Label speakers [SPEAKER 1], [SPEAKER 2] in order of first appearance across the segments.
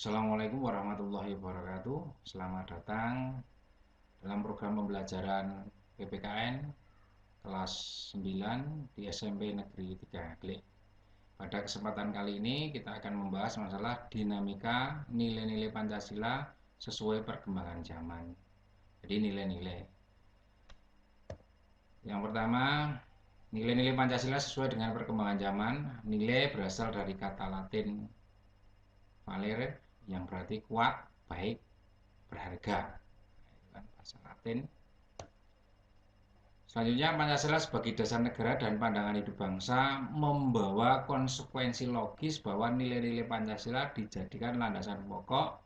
[SPEAKER 1] Assalamualaikum warahmatullahi wabarakatuh. Selamat datang dalam program pembelajaran PPKN kelas 9 di SMP Negeri 3 Glik. Pada kesempatan kali ini kita akan membahas masalah dinamika nilai-nilai Pancasila sesuai perkembangan zaman. Jadi nilai-nilai. Yang pertama, nilai-nilai Pancasila sesuai dengan perkembangan zaman. Nilai berasal dari kata Latin valere yang berarti kuat, baik, berharga. Itu kan bahasa Latin. Selanjutnya, Pancasila sebagai dasar negara dan pandangan hidup bangsa membawa konsekuensi logis bahwa nilai-nilai Pancasila dijadikan landasan pokok,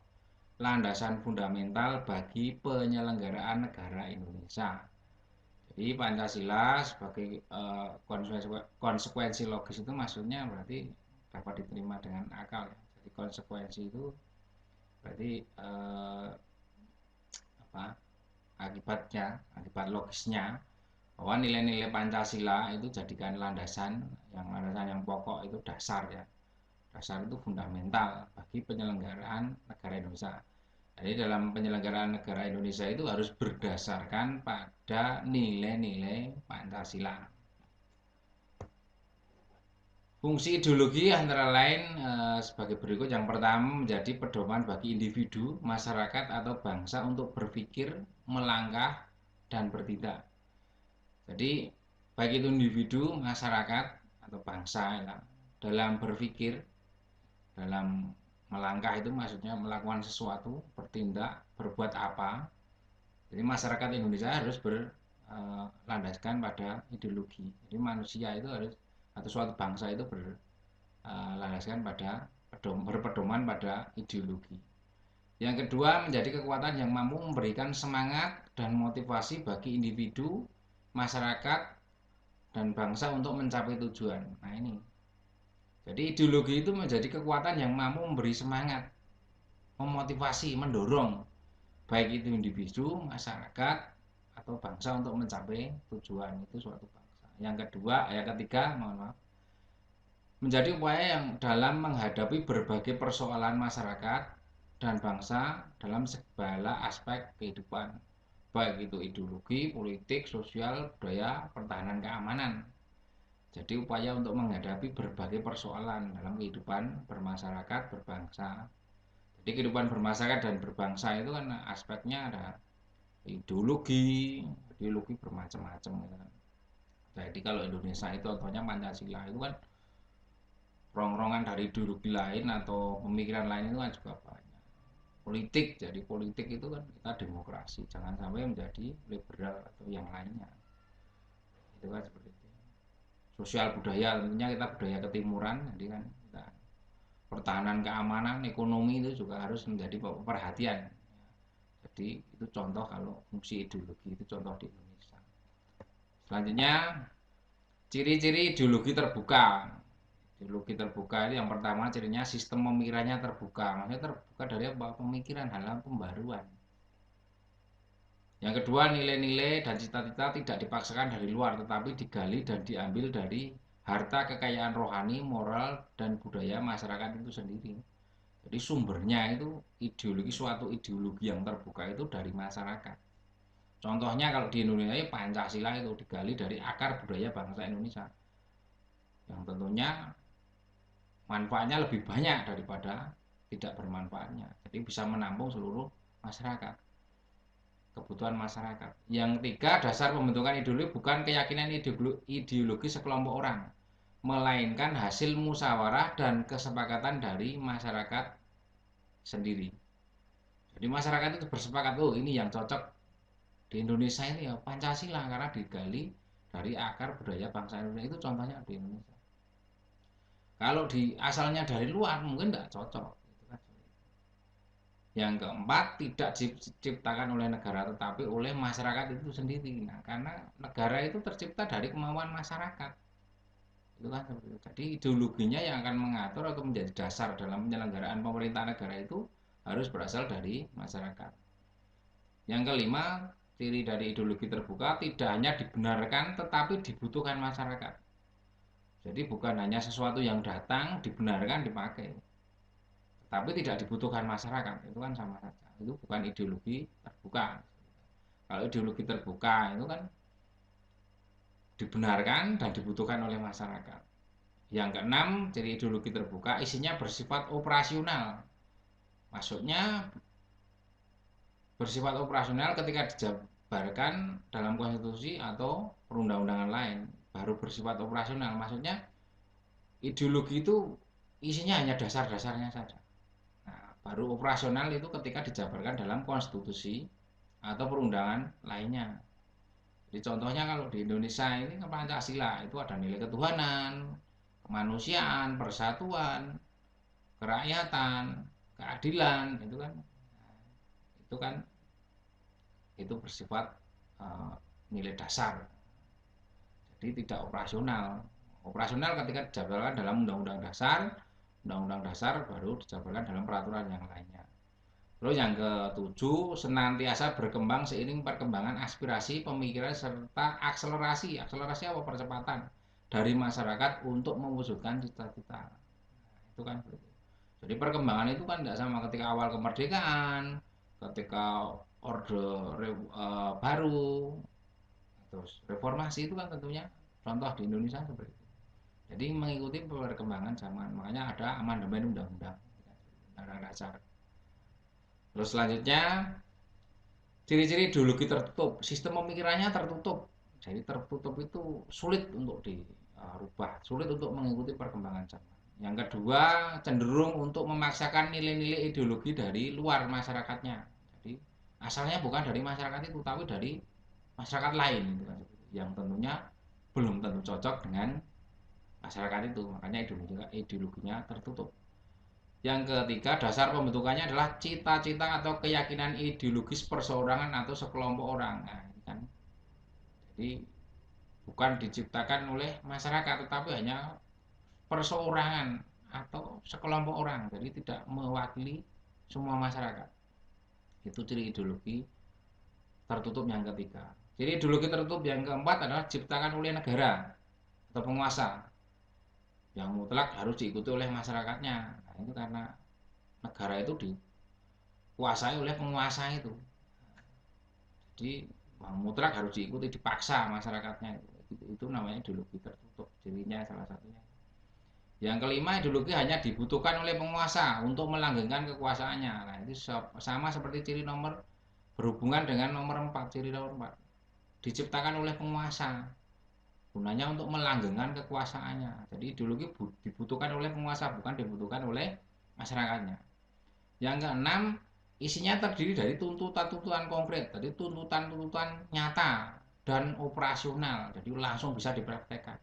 [SPEAKER 1] landasan fundamental bagi penyelenggaraan negara Indonesia. Jadi Pancasila sebagai konsekuensi logis itu maksudnya berarti dapat diterima dengan akal. Jadi konsekuensi itu berarti akibat logisnya bahwa nilai-nilai Pancasila itu jadikan landasan yang pokok, itu dasar ya. Dasar itu fundamental bagi penyelenggaraan negara Indonesia. Jadi dalam penyelenggaraan negara Indonesia itu harus berdasarkan pada nilai-nilai Pancasila. Fungsi ideologi antara lain sebagai berikut. Yang pertama, menjadi pedoman bagi individu, masyarakat atau bangsa untuk berpikir, melangkah, dan bertindak. Jadi baik itu individu, masyarakat, atau bangsa ya, dalam berpikir, dalam melangkah itu maksudnya melakukan sesuatu, bertindak, berbuat apa. Jadi masyarakat Indonesia harus berlandaskan pada ideologi. Jadi manusia itu harus, atau suatu bangsa itu berlandaskan pada berpedoman pada ideologi. Yang kedua, menjadi kekuatan yang mampu memberikan semangat dan motivasi bagi individu, masyarakat, dan bangsa untuk mencapai tujuan. Nah ini. Jadi ideologi itu menjadi kekuatan yang mampu memberi semangat, memotivasi, mendorong baik itu individu, masyarakat, atau bangsa untuk mencapai tujuan itu suatu bangsa. Yang ketiga, mohon maaf, menjadi upaya yang dalam menghadapi berbagai persoalan masyarakat dan bangsa dalam segala aspek kehidupan, baik itu ideologi, politik, sosial, budaya, pertahanan, keamanan. Jadi upaya untuk menghadapi berbagai persoalan dalam kehidupan bermasyarakat, berbangsa. Jadi kehidupan bermasyarakat dan berbangsa itu kan aspeknya ada ideologi bermacam-macam gitu kan. Jadi kalau Indonesia itu contohnya Pancasila itu kan rongrongan dari ideologi lain atau pemikiran lain itu kan juga banyak. Politik, jadi politik itu kan kita demokrasi, jangan sampai menjadi liberal atau yang lainnya. Itu kan seperti itu. Sosial budaya, tentunya kita budaya ketimuran, jadi kan kita pertahanan, keamanan, ekonomi itu juga harus menjadi perhatian. Jadi itu contoh kalau fungsi ideologi itu contoh di Indonesia. Selanjutnya, ciri-ciri ideologi terbuka. Ideologi terbuka itu yang pertama cirinya sistem pemikirannya terbuka. Maksudnya terbuka dari apa? Pemikiran, hal-hal pembaruan. Yang kedua, nilai-nilai dan cita-cita tidak dipaksakan dari luar, tetapi digali dan diambil dari harta kekayaan rohani, moral, dan budaya masyarakat itu sendiri. Jadi sumbernya itu suatu ideologi yang terbuka itu dari masyarakat. Contohnya kalau di Indonesia Pancasila itu digali dari akar budaya bangsa Indonesia, yang tentunya manfaatnya lebih banyak daripada tidak bermanfaatnya. Jadi bisa menampung seluruh masyarakat, kebutuhan masyarakat. Yang ketiga, dasar pembentukan ideologi bukan keyakinan ideologi sekelompok orang, melainkan hasil musyawarah dan kesepakatan dari masyarakat sendiri. Jadi masyarakat itu bersepakat, oh ini yang cocok di Indonesia ini ya Pancasila, karena digali dari akar budaya bangsa Indonesia. Itu contohnya di Indonesia. Kalau di asalnya dari luar mungkin tidak cocok. Yang keempat, tidak diciptakan oleh negara tetapi oleh masyarakat itu sendiri. Nah, karena negara itu tercipta dari kemauan masyarakat. Itu kan seperti itu. Jadi ideologinya yang akan mengatur atau menjadi dasar dalam penyelenggaraan pemerintahan negara itu harus berasal dari masyarakat. Yang kelima, ciri dari ideologi terbuka tidak hanya dibenarkan tetapi dibutuhkan masyarakat. Jadi bukan hanya sesuatu yang datang, dibenarkan, dipakai, tapi tidak dibutuhkan masyarakat, itu kan sama saja. Itu bukan ideologi terbuka. Kalau ideologi terbuka itu kan dibenarkan dan dibutuhkan oleh masyarakat. Yang keenam, ciri ideologi terbuka isinya bersifat operasional. Maksudnya bersifat operasional ketika dijabarkan dalam konstitusi atau perundang-undangan lain, baru bersifat operasional. Maksudnya ideologi itu isinya hanya dasar-dasarnya saja. Nah, baru operasional itu ketika dijabarkan dalam konstitusi atau perundangan lainnya. Jadi contohnya kalau di Indonesia ini Pancasila itu ada nilai ketuhanan, kemanusiaan, persatuan, kerakyatan, keadilan, itu kan itu bersifat nilai dasar. Jadi tidak operasional. Operasional ketika dijabarkan dalam undang-undang dasar baru dijabarkan dalam peraturan yang lainnya. Terus yang ketujuh, senantiasa berkembang seiring perkembangan aspirasi, pemikiran serta akselerasi. Akselerasi apa? Percepatan dari masyarakat untuk mewujudkan cita-cita. Itu kan. Jadi perkembangan itu kan tidak sama ketika awal kemerdekaan, ketika orde baru, terus reformasi itu kan tentunya contoh di Indonesia seperti itu. Jadi mengikuti perkembangan zaman, makanya ada amandemen undang-undang dasar. Terus selanjutnya, ciri-ciri ideologi tertutup, sistem pemikirannya tertutup. Jadi tertutup itu sulit untuk dirubah, sulit untuk mengikuti perkembangan zaman. Yang kedua, cenderung untuk memaksakan nilai-nilai ideologi dari luar masyarakatnya. Jadi asalnya bukan dari masyarakat itu, tapi dari masyarakat lain, yang tentunya belum tentu cocok dengan masyarakat itu. Makanya ideologinya tertutup. Yang ketiga, dasar pembentukannya adalah cita-cita atau keyakinan ideologis perseorangan atau sekelompok orang. Nah, ini kan. Jadi bukan diciptakan oleh masyarakat, tetapi hanya perseorangan atau sekelompok orang. Jadi tidak mewakili semua masyarakat. Itu ciri ideologi tertutup yang ketiga. Ciri ideologi tertutup yang keempat adalah diciptakan oleh negara atau penguasa, yang mutlak harus diikuti oleh masyarakatnya. Nah, itu karena negara itu dikuasai oleh penguasa itu. Jadi mutlak harus diikuti, dipaksa masyarakatnya. Itu namanya ideologi tertutup, cirinya salah satunya. Yang kelima, ideologi hanya dibutuhkan oleh penguasa untuk melanggengkan kekuasaannya. Nah, itu sama seperti ciri nomor berhubungan dengan nomor 4, ciri nomor 4. Diciptakan oleh penguasa, gunanya untuk melanggengkan kekuasaannya. Jadi ideologi dibutuhkan oleh penguasa, bukan dibutuhkan oleh masyarakatnya. Yang keenam, isinya terdiri dari tuntutan-tuntutan konkret, jadi tuntutan-tuntutan nyata dan operasional, jadi langsung bisa dipraktekkan,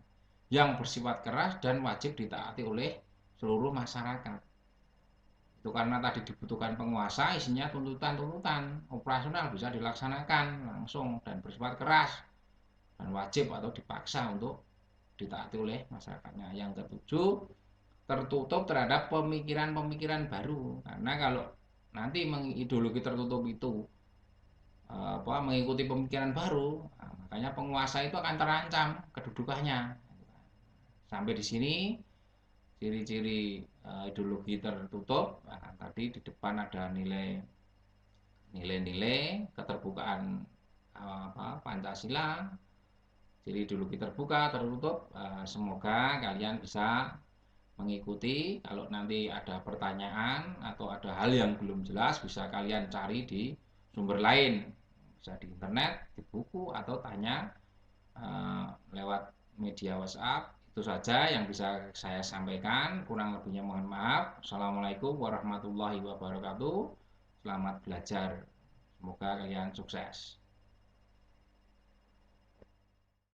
[SPEAKER 1] yang bersifat keras dan wajib ditaati oleh seluruh masyarakat. Itu karena tadi dibutuhkan penguasa, isinya tuntutan-tuntutan operasional, bisa dilaksanakan langsung dan bersifat keras dan wajib atau dipaksa untuk ditaati oleh masyarakatnya. Yang ketujuh, tertutup terhadap pemikiran-pemikiran baru, karena kalau nanti ideologi tertutup itu mengikuti pemikiran baru, nah, makanya penguasa itu akan terancam kedudukannya. Sampai di sini ciri-ciri ideologi tertutup. Nah, tadi di depan ada nilai-nilai keterbukaan Pancasila, ciri ideologi terbuka, tertutup. Semoga kalian bisa mengikuti. Kalau nanti ada pertanyaan atau ada hal yang belum jelas, bisa kalian cari di sumber lain, bisa di internet, di buku, atau tanya lewat media WhatsApp. Itu saja yang bisa saya sampaikan, kurang lebihnya mohon maaf. Assalamualaikum warahmatullahi wabarakatuh. Selamat belajar, semoga kalian sukses.